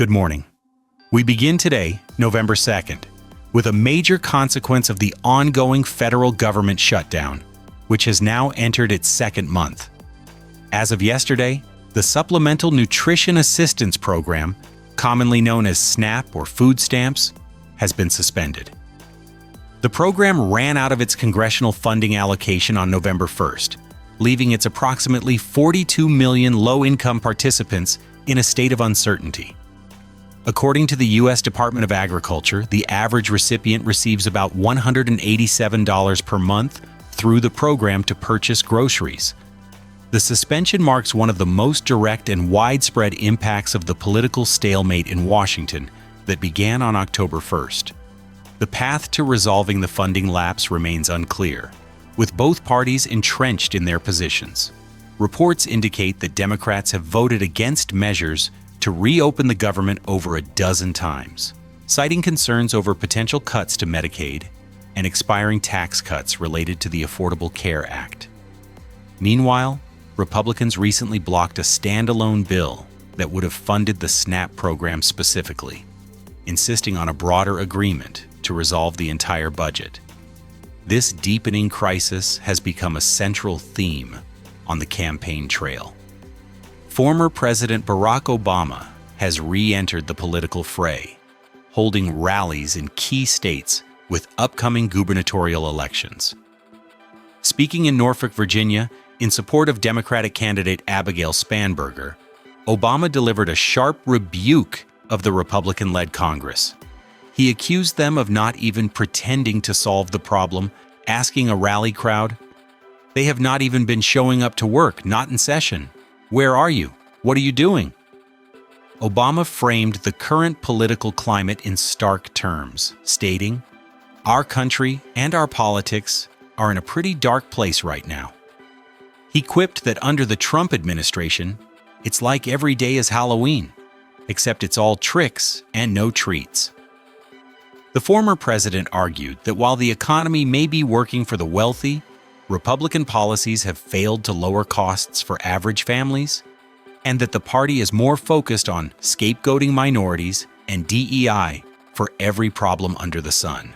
Good morning. We begin today, November 2nd, with a major consequence of the ongoing federal government shutdown, which has now entered its second month. As of yesterday, the Supplemental Nutrition Assistance Program, commonly known as SNAP or food stamps, has been suspended. The program ran out of its congressional funding allocation on November 1st, leaving its approximately 42 million low-income participants in a state of uncertainty. According to the U.S. Department of Agriculture, the average recipient receives about $187 per month through the program to purchase groceries. The suspension marks one of the most direct and widespread impacts of the political stalemate in Washington that began on October 1st. The path to resolving the funding lapse remains unclear, with both parties entrenched in their positions. Reports indicate that Democrats have voted against measures to reopen the government over a dozen times, citing concerns over potential cuts to Medicaid and expiring tax cuts related to the Affordable Care Act. Meanwhile, Republicans recently blocked a standalone bill that would have funded the SNAP program specifically, insisting on a broader agreement to resolve the entire budget. This deepening crisis has become a central theme on the campaign trail. Former President Barack Obama has re-entered the political fray, holding rallies in key states with upcoming gubernatorial elections. Speaking in Norfolk, Virginia, in support of Democratic candidate Abigail Spanberger, Obama delivered a sharp rebuke of the Republican-led Congress. He accused them of not even pretending to solve the problem, asking a rally crowd, "They have not even been showing up to work, not in session. Where are you? What are you doing?" Obama framed the current political climate in stark terms, stating, "Our country and our politics are in a pretty dark place right now." He quipped that under the Trump administration, it's like every day is Halloween, except it's all tricks and no treats. The former president argued that while the economy may be working for the wealthy, Republican policies have failed to lower costs for average families, and that the party is more focused on scapegoating minorities and DEI for every problem under the sun.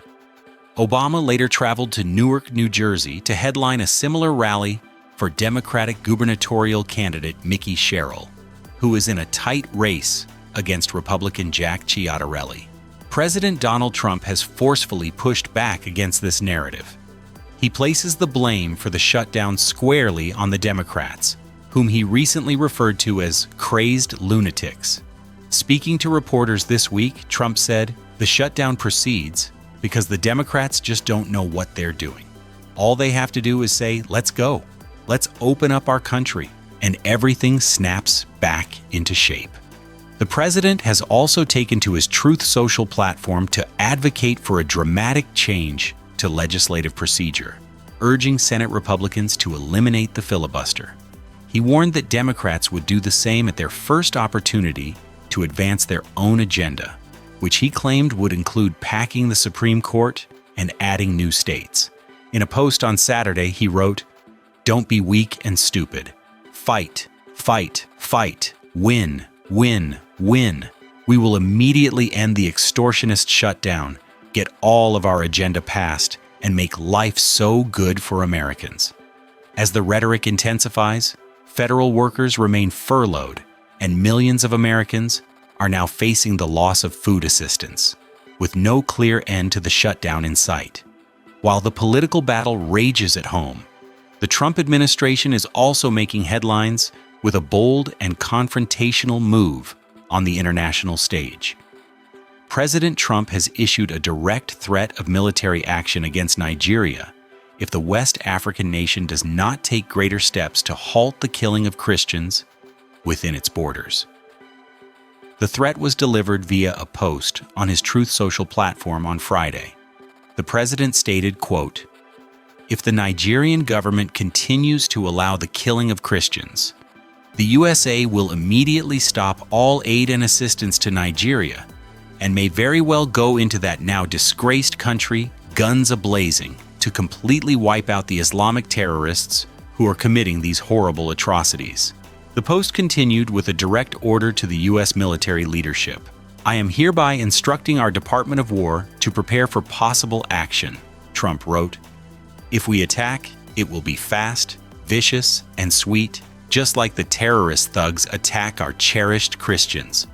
Obama later traveled to Newark, New Jersey to headline a similar rally for Democratic gubernatorial candidate Mickey Sherrill, who is in a tight race against Republican Jack Ciattarelli. President Donald Trump has forcefully pushed back against this narrative. He places the blame for the shutdown squarely on the Democrats, whom he recently referred to as crazed lunatics. Speaking to reporters this week, Trump said, "The shutdown proceeds because the Democrats just don't know what they're doing. All they have to do is say, 'Let's go. Let's open up our country,' and everything snaps back into shape." The president has also taken to his Truth Social platform to advocate for a dramatic change to legislative procedure, urging Senate Republicans to eliminate the filibuster. He warned that Democrats would do the same at their first opportunity to advance their own agenda, which he claimed would include packing the Supreme Court and adding new states. In a post on Saturday, he wrote, "Don't be weak and stupid. Fight, fight, fight. Win, win, win. We will immediately end the extortionist shutdown, get all of our agenda passed, and make life so good for Americans." As the rhetoric intensifies, federal workers remain furloughed, and millions of Americans are now facing the loss of food assistance, with no clear end to the shutdown in sight. While the political battle rages at home, the Trump administration is also making headlines with a bold and confrontational move on the international stage. President Trump has issued a direct threat of military action against Nigeria if the West African nation does not take greater steps to halt the killing of Christians within its borders. The threat was delivered via a post on his Truth Social platform on Friday. The president stated, quote, "If the Nigerian government continues to allow the killing of Christians, the USA will immediately stop all aid and assistance to Nigeria and may very well go into that now disgraced country, guns a-blazing, to completely wipe out the Islamic terrorists who are committing these horrible atrocities." The post continued with a direct order to the U.S. military leadership, "I am hereby instructing our Department of War to prepare for possible action," Trump wrote. "If we attack, it will be fast, vicious, and sweet, just like the terrorist thugs attack our cherished Christians.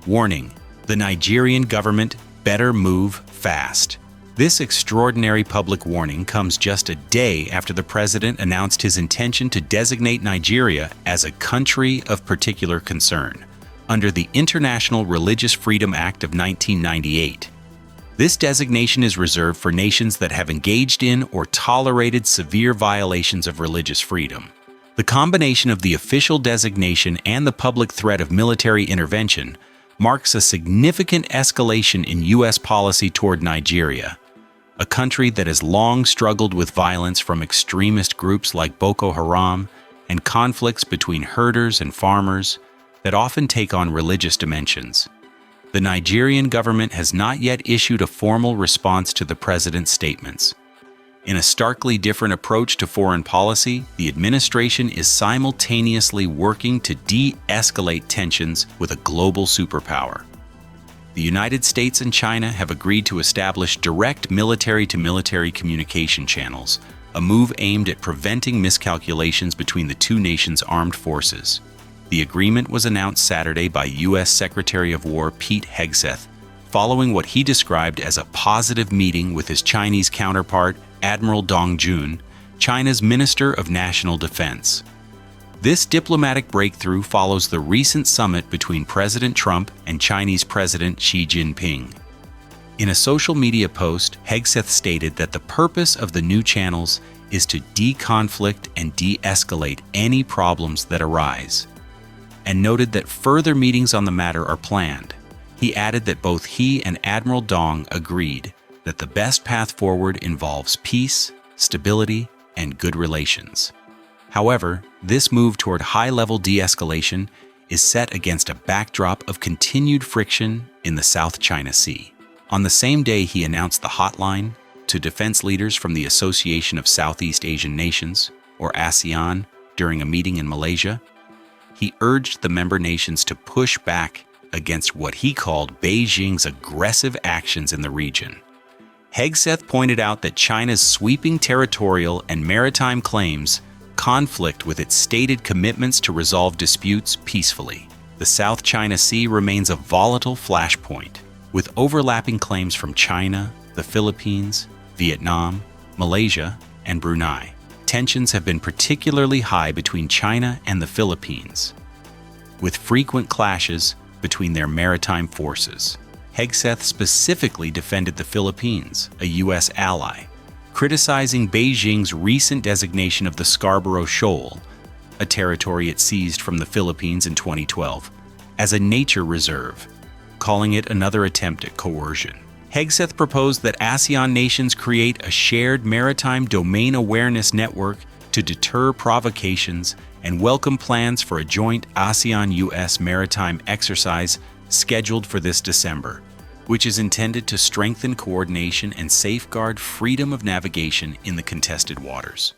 Warning: the Nigerian government better move fast." This extraordinary public warning comes just a day after the president announced his intention to designate Nigeria as a country of particular concern under the International Religious Freedom Act of 1998. This designation is reserved for nations that have engaged in or tolerated severe violations of religious freedom. The combination of the official designation and the public threat of military intervention marks a significant escalation in U.S. policy toward Nigeria, a country that has long struggled with violence from extremist groups like Boko Haram and conflicts between herders and farmers that often take on religious dimensions. The Nigerian government has not yet issued a formal response to the president's statements. In a starkly different approach to foreign policy, the administration is simultaneously working to de-escalate tensions with a global superpower. The United States and China have agreed to establish direct military-to-military communication channels, a move aimed at preventing miscalculations between the two nations' armed forces. The agreement was announced Saturday by U.S. Secretary of War Pete Hegseth, following what he described as a positive meeting with his Chinese counterpart, Admiral Dong Jun, China's Minister of National Defense. This diplomatic breakthrough follows the recent summit between President Trump and Chinese President Xi Jinping. In a social media post, Hegseth stated that the purpose of the new channels is to de-conflict and de-escalate any problems that arise, and noted that further meetings on the matter are planned. He added that both he and Admiral Dong agreed that the best path forward involves peace, stability, and good relations. However, this move toward high-level de-escalation is set against a backdrop of continued friction in the South China Sea. On the same day he announced the hotline to defense leaders from the Association of Southeast Asian Nations, or ASEAN, during a meeting in Malaysia, he urged the member nations to push back against what he called Beijing's aggressive actions in the region. Hegseth pointed out that China's sweeping territorial and maritime claims conflict with its stated commitments to resolve disputes peacefully. The South China Sea remains a volatile flashpoint, with overlapping claims from China, the Philippines, Vietnam, Malaysia, and Brunei. Tensions have been particularly high between China and the Philippines, with frequent clashes between their maritime forces. Hegseth specifically defended the Philippines, a U.S. ally, criticizing Beijing's recent designation of the Scarborough Shoal, a territory it seized from the Philippines in 2012, as a nature reserve, calling it another attempt at coercion. Hegseth proposed that ASEAN nations create a shared maritime domain awareness network to deter provocations and welcome plans for a joint ASEAN-US maritime exercise scheduled for this December, which is intended to strengthen coordination and safeguard freedom of navigation in the contested waters.